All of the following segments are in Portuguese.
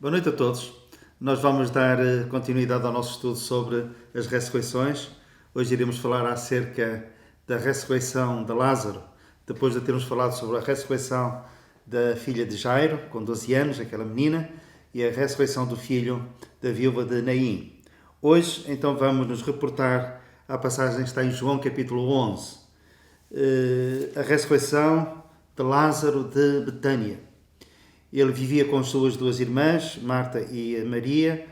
Boa noite a todos. Nós vamos dar continuidade ao nosso estudo sobre as ressurreições. Hoje iremos falar acerca da ressurreição de Lázaro, depois de termos falado sobre a ressurreição da filha de Jairo, com 12 anos, aquela menina, e a ressurreição do filho da viúva de Naim. Hoje, então, vamos nos reportar à passagem que está em João capítulo 11, a ressurreição de Lázaro de Betânia. Ele vivia com as suas duas irmãs, Marta e Maria,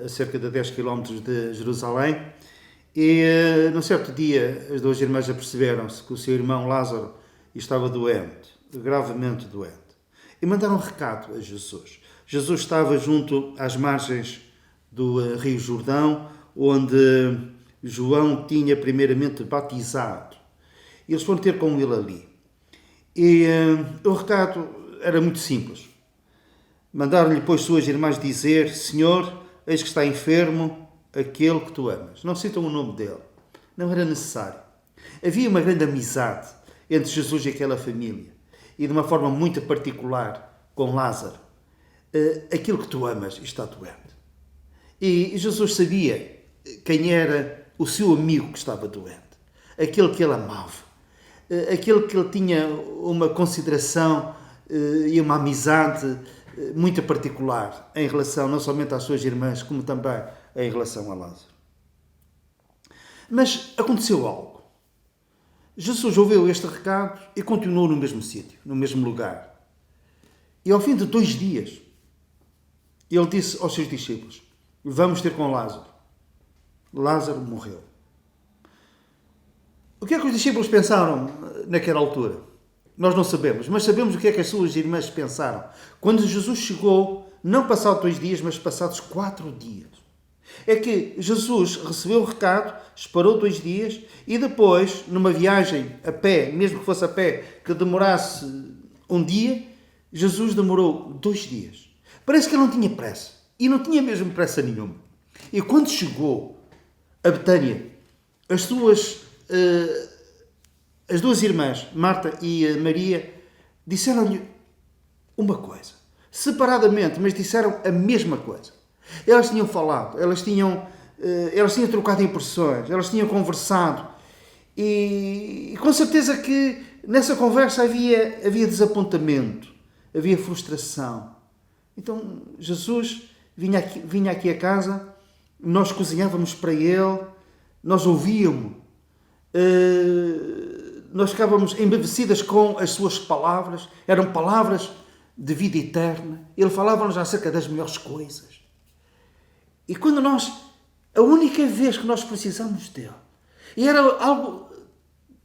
a cerca de 10 km de Jerusalém. E, num certo dia, as duas irmãs aperceberam-se que o seu irmão Lázaro estava doente, gravemente doente. E mandaram um recado a Jesus. Jesus estava junto às margens do Rio Jordão, onde João tinha primeiramente batizado. Eles foram ter com ele ali. E o recado era muito simples. Mandaram-lhe, pois, suas irmãs dizer: Senhor, eis que está enfermo aquele que tu amas. Não citam o nome dele. Não era necessário. Havia uma grande amizade entre Jesus e aquela família. E de uma forma muito particular com Lázaro. Aquele que tu amas está doente. E Jesus sabia quem era o seu amigo que estava doente. Aquele que ele amava. Aquele que ele tinha uma consideração e uma amizade muito particular em relação não somente às suas irmãs, como também em relação a Lázaro. Mas aconteceu algo. Jesus ouviu este recado e continuou no mesmo sítio, no mesmo lugar. E ao fim de 2 dias, ele disse aos seus discípulos: vamos ter com Lázaro. Lázaro morreu. O que é que os discípulos pensaram naquela altura? Nós não sabemos, mas sabemos o que é que as suas irmãs pensaram. Quando Jesus chegou, não passados 2 dias, mas passados 4 dias. É que Jesus recebeu o recado, esperou 2 dias e depois, numa viagem a pé, mesmo que fosse a pé, que demorasse 1 dia, Jesus demorou 2 dias. Parece que ele não tinha pressa. E não tinha mesmo pressa nenhuma. E quando chegou a Betânia, as duas irmãs, Marta e Maria, disseram-lhe uma coisa. Separadamente, mas disseram a mesma coisa. Elas tinham falado, elas tinham trocado impressões, elas tinham conversado. E com certeza que nessa conversa havia desapontamento, havia frustração. Então Jesus vinha aqui a casa, nós cozinhávamos para ele, nós ouvíamos, nós ficávamos embevecidas com as suas palavras, eram palavras de vida eterna. Ele falava-nos acerca das melhores coisas. E quando a única vez que nós precisamos dele, e era algo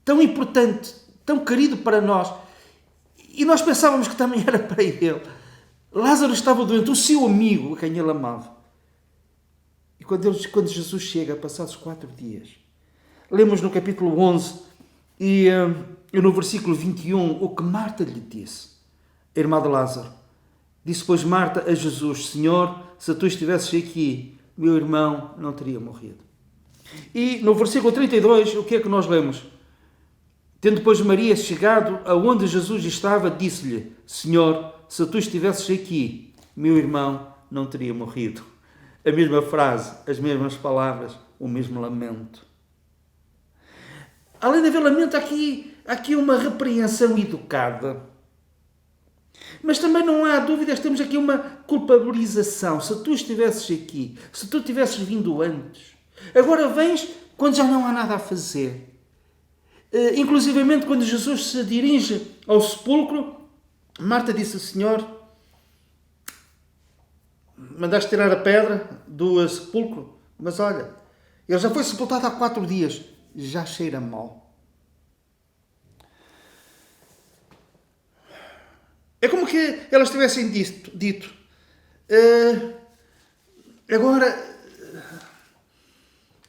tão importante, tão querido para nós, e nós pensávamos que também era para ele. Lázaro estava doente, o seu amigo, a quem ele amava. E quando Jesus chega, passados 4 dias, lemos no capítulo 11 e no versículo 21 o que Marta lhe disse, a irmã de Lázaro. Disse, pois, Marta a Jesus: Senhor, se tu estivesses aqui, meu irmão não teria morrido. E no versículo 32, o que é que nós lemos? Tendo, depois, Maria chegado aonde Jesus estava, disse-lhe: Senhor, se tu estivesses aqui, meu irmão não teria morrido. A mesma frase, as mesmas palavras, o mesmo lamento. Além de haver lamento, aqui uma repreensão educada. Mas também não há dúvidas, temos aqui uma culpabilização. Se tu estivesses aqui, se tu tivesses vindo antes, agora vens quando já não há nada a fazer. Inclusivamente, quando Jesus se dirige ao sepulcro, Marta disse: Senhor, mandaste tirar a pedra do sepulcro, mas olha, ele já foi sepultado há 4 dias, já cheira mal. É como que elas tivessem dito agora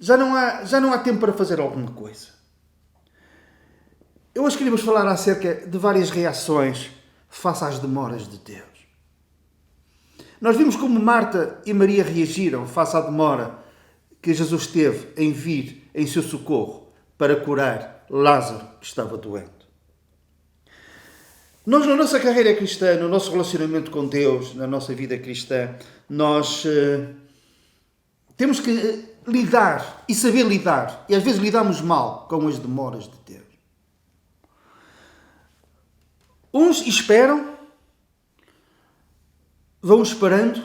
já não há tempo para fazer alguma coisa. Eu hoje queríamos falar acerca de várias reações face às demoras de Deus. Nós vimos como Marta e Maria reagiram face à demora que Jesus teve em vir em seu socorro para curar Lázaro, que estava doente. Nós, na nossa carreira cristã, no nosso relacionamento com Deus, na nossa vida cristã, nós temos que lidar e saber lidar. E às vezes lidamos mal com as demoras de Deus. Uns esperam, vão esperando,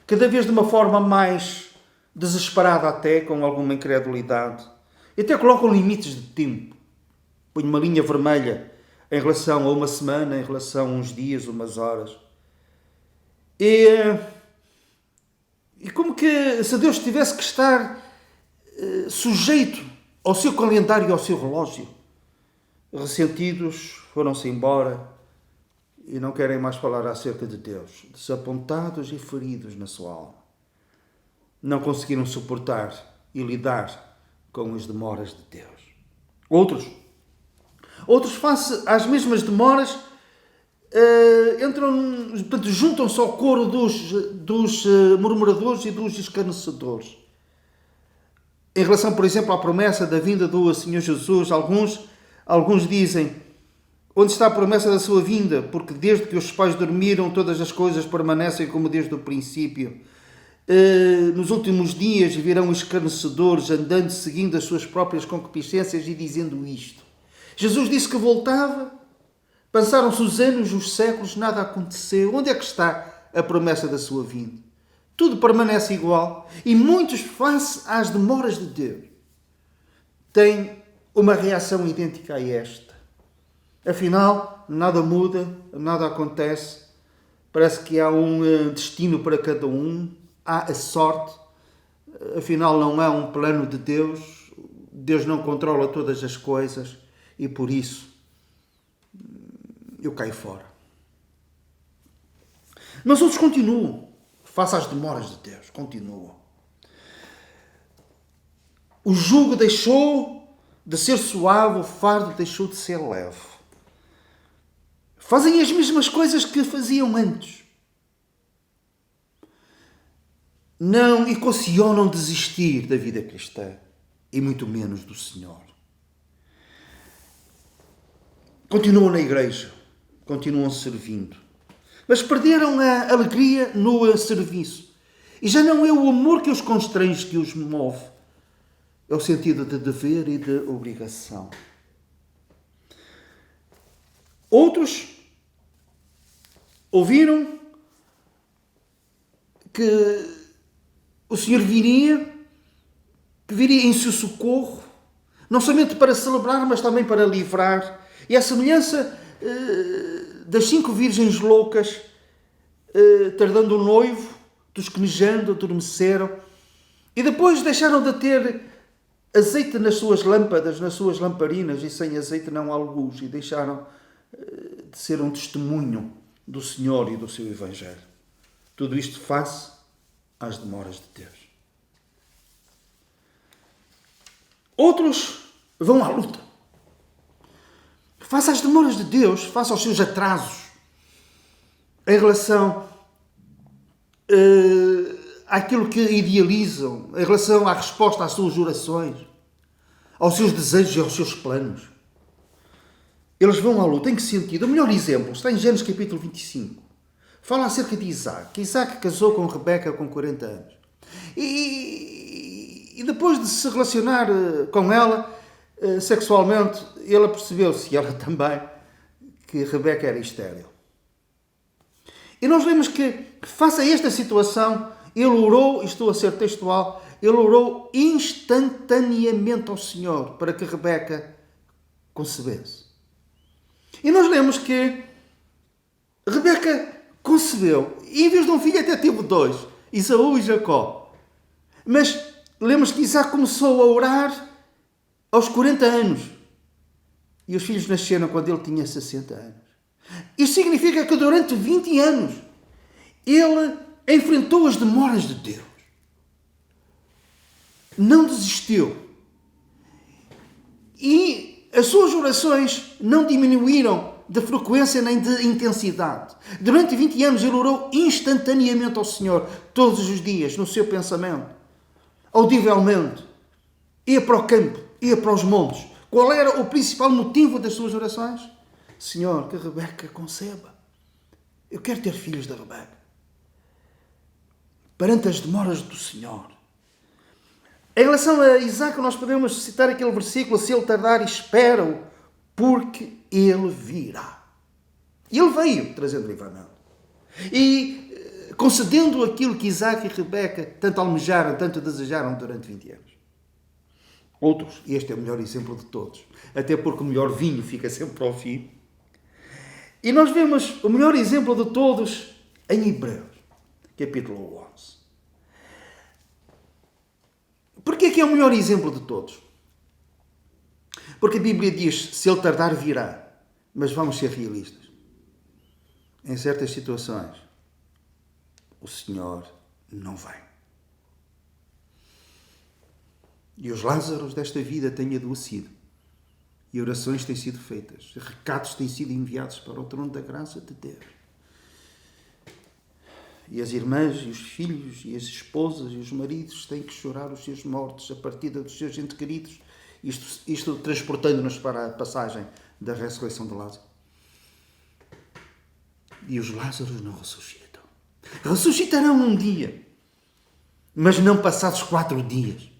cada vez de uma forma mais desesperada até, com alguma incredulidade. E até colocam limites de tempo. Põe uma linha vermelha em relação a uma semana, em relação a uns dias, umas horas. E como que se Deus tivesse que estar sujeito ao seu calendário e ao seu relógio. Ressentidos, foram-se embora e não querem mais falar acerca de Deus. Desapontados e feridos na sua alma. Não conseguiram suportar e lidar com as demoras de Deus. Outros face às mesmas demoras, juntam-se ao coro dos murmuradores e dos escarnecedores. Em relação, por exemplo, à promessa da vinda do Senhor Jesus, alguns dizem: onde está a promessa da sua vinda? Porque desde que os pais dormiram, todas as coisas permanecem como desde o princípio. Nos últimos dias virão escarnecedores, andando, seguindo as suas próprias concupiscências e dizendo isto. Jesus disse que voltava, passaram-se os anos, os séculos, nada aconteceu. Onde é que está a promessa da sua vinda? Tudo permanece igual. E muitos, face às demoras de Deus, têm uma reação idêntica a esta. Afinal, nada muda, nada acontece. Parece que há um destino para cada um. Há a sorte. Afinal, não há um plano de Deus. Deus não controla todas as coisas. E por isso, eu caio fora. Mas outros continuam. Face às demoras de Deus. Continuam. O jugo deixou de ser suave. O fardo deixou de ser leve. Fazem as mesmas coisas que faziam antes. Não equacionam desistir da vida cristã. E muito menos do Senhor. Continuam na igreja. Continuam servindo. Mas perderam a alegria no serviço. E já não é o amor que os constrange, que os move. É o sentido de dever e de obrigação. Outros ouviram que o Senhor viria, que viria em seu socorro, não somente para celebrar, mas também para livrar. E a semelhança das 5 virgens loucas, tardando o noivo, tosquenejando, adormeceram, e depois deixaram de ter azeite nas suas lâmpadas, nas suas lamparinas, e sem azeite não há luz, e deixaram de ser um testemunho do Senhor e do seu Evangelho. Tudo isto face às demoras de Deus. Outros vão à luta. Face às demoras de Deus, face aos seus atrasos, em relação àquilo que idealizam, em relação à resposta às suas orações, aos seus desejos e aos seus planos. Eles vão à luta. Em que sentido? O melhor exemplo está em Gênesis capítulo 25. Fala acerca de Isaac. Isaac casou com Rebeca com 40 anos. E depois de se relacionar com ela sexualmente, ele percebeu-se, e ela também, que Rebeca era estéril. E nós vemos que, face a esta situação, ele orou, estou a ser textual, ele orou instantaneamente ao Senhor para que Rebeca concebesse. E nós lemos que Rebeca concebeu, e em vez de um filho até teve 2, Esaú e Jacó. Mas lemos que Isaac começou a orar aos 40 anos. E os filhos nasceram quando ele tinha 60 anos. Isto significa que durante 20 anos ele enfrentou as demoras de Deus. Não desistiu. E as suas orações não diminuíram de frequência nem de intensidade. Durante 20 anos ele orou instantaneamente ao Senhor, todos os dias, no seu pensamento. Audivelmente. Ia para o campo, ia para os montes. Qual era o principal motivo das suas orações? Senhor, que Rebeca conceba. Eu quero ter filhos da Rebeca. Perante as demoras do Senhor. Em relação a Isaac, nós podemos citar aquele versículo: se ele tardar, espera-o, porque ele virá. E ele veio trazendo livramento. E concedendo aquilo que Isaac e Rebeca tanto almejaram, tanto desejaram durante 20 anos. Outros, e este é o melhor exemplo de todos, até porque o melhor vinho fica sempre ao fim. E nós vemos o melhor exemplo de todos em Hebreus, capítulo 11. Porquê que é o melhor exemplo de todos? Porque a Bíblia diz, se ele tardar, virá. Mas vamos ser realistas. Em certas situações, o Senhor não vem. E os Lázaros desta vida têm adoecido. E orações têm sido feitas. Recados têm sido enviados para o trono da graça de Deus. E as irmãs, e os filhos, e as esposas, e os maridos têm que chorar os seus mortos, a partida dos seus entes queridos. Isto transportando-nos para a passagem da ressurreição de Lázaro. E os Lázaros não ressuscitam. Ressuscitarão um dia, mas não passados 4 dias.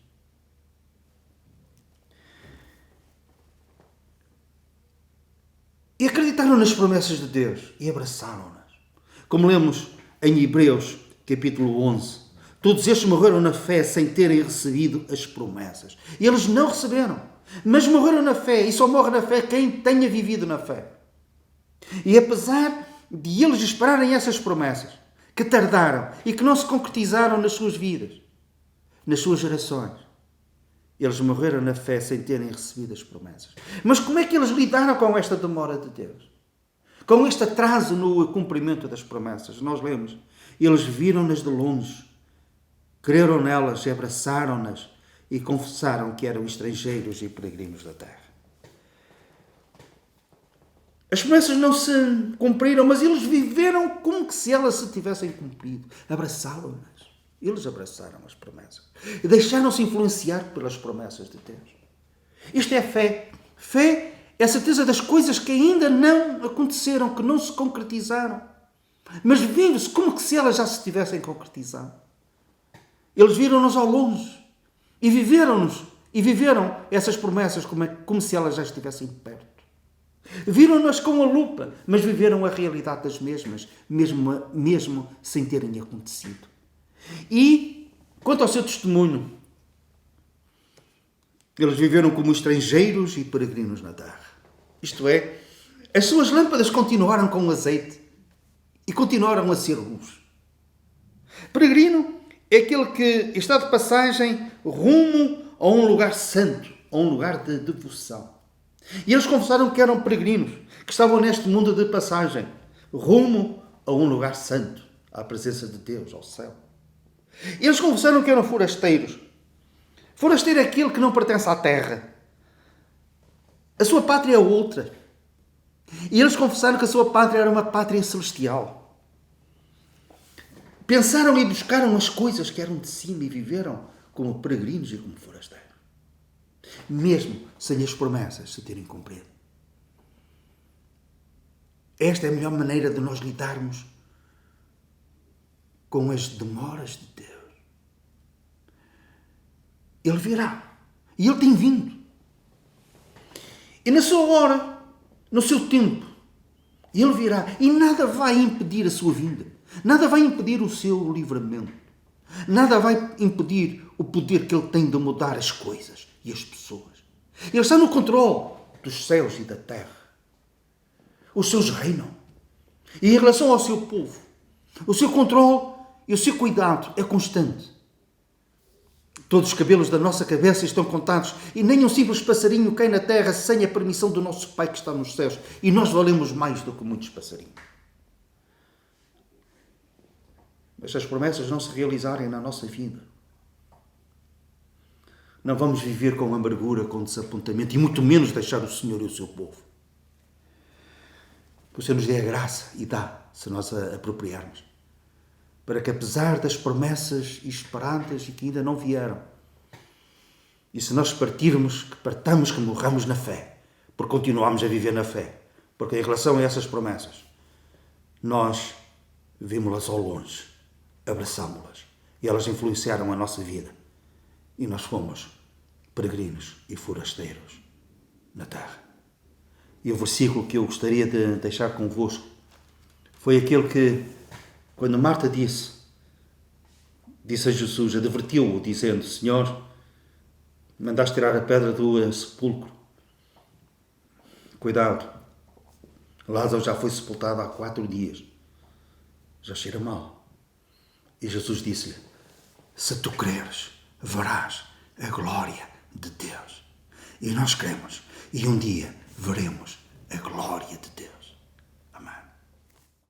E acreditaram nas promessas de Deus e abraçaram-nas. Como lemos em Hebreus, capítulo 11. Todos estes morreram na fé sem terem recebido as promessas. E eles não receberam, mas morreram na fé. E só morre na fé quem tenha vivido na fé. E apesar de eles esperarem essas promessas, que tardaram e que não se concretizaram nas suas vidas, nas suas gerações, eles morreram na fé sem terem recebido as promessas. Mas como é que eles lidaram com esta demora de Deus? Com este atraso no cumprimento das promessas? Nós lemos, eles viram-nas de longe, creram nelas, abraçaram-nas e confessaram que eram estrangeiros e peregrinos da terra. As promessas não se cumpriram, mas eles viveram como que se elas se tivessem cumprido. Abraçaram-nas. Eles abraçaram as promessas. E deixaram-se influenciar pelas promessas de Deus. Isto é fé. Fé é a certeza das coisas que ainda não aconteceram, que não se concretizaram. Mas vive-se como que se elas já se tivessem concretizado. Eles viram-nos ao longe. E viveram-nos. E viveram essas promessas como se elas já estivessem perto. Viram-nas com a lupa, mas viveram a realidade das mesmas, mesmo sem terem acontecido. E, quanto ao seu testemunho, eles viveram como estrangeiros e peregrinos na terra. Isto é, as suas lâmpadas continuaram com azeite e continuaram a ser luz. Peregrino é aquele que está de passagem rumo a um lugar santo, a um lugar de devoção. E eles confessaram que eram peregrinos, que estavam neste mundo de passagem, rumo a um lugar santo, à presença de Deus, ao céu. Eles confessaram que eram forasteiros. Forasteiro é aquele que não pertence à terra. A sua pátria é outra. E eles confessaram que a sua pátria era uma pátria celestial. Pensaram e buscaram as coisas que eram de cima e viveram como peregrinos e como forasteiros. Mesmo sem as promessas se terem cumprido. Esta é a melhor maneira de nós lidarmos com as demoras de Deus. Ele virá. E Ele tem vindo. E na sua hora, no seu tempo, Ele virá. E nada vai impedir a sua vinda. Nada vai impedir o seu livramento. Nada vai impedir o poder que Ele tem de mudar as coisas e as pessoas. Ele está no controle dos céus e da terra. Os seus reinam. E em relação ao seu povo, o seu controle e o seu cuidado é constante. Todos os cabelos da nossa cabeça estão contados e nem um simples passarinho cai na terra sem a permissão do nosso Pai que está nos céus. E nós valemos mais do que muitos passarinhos. Mas se as promessas não se realizarem na nossa vida, não vamos viver com amargura, com desapontamento e muito menos deixar o Senhor e o seu povo. Que o Senhor nos dê a graça e dá, se nós a apropriarmos, para que apesar das promessas esperadas e que ainda não vieram, e se nós partirmos, que partamos, que morramos na fé, porque continuamos a viver na fé, Porque em relação a essas promessas, nós vimos-las ao longe, abraçámo-las e elas influenciaram a nossa vida. E nós fomos peregrinos e forasteiros na terra. E o versículo que eu gostaria de deixar convosco foi aquele que, quando Marta disse a Jesus, advertiu-o, dizendo: Senhor, mandaste tirar a pedra do sepulcro. Cuidado, Lázaro já foi sepultado há 4 dias. Já cheira mal. E Jesus disse-lhe: se tu creres, verás a glória de Deus. E nós cremos. E um dia veremos a glória de Deus.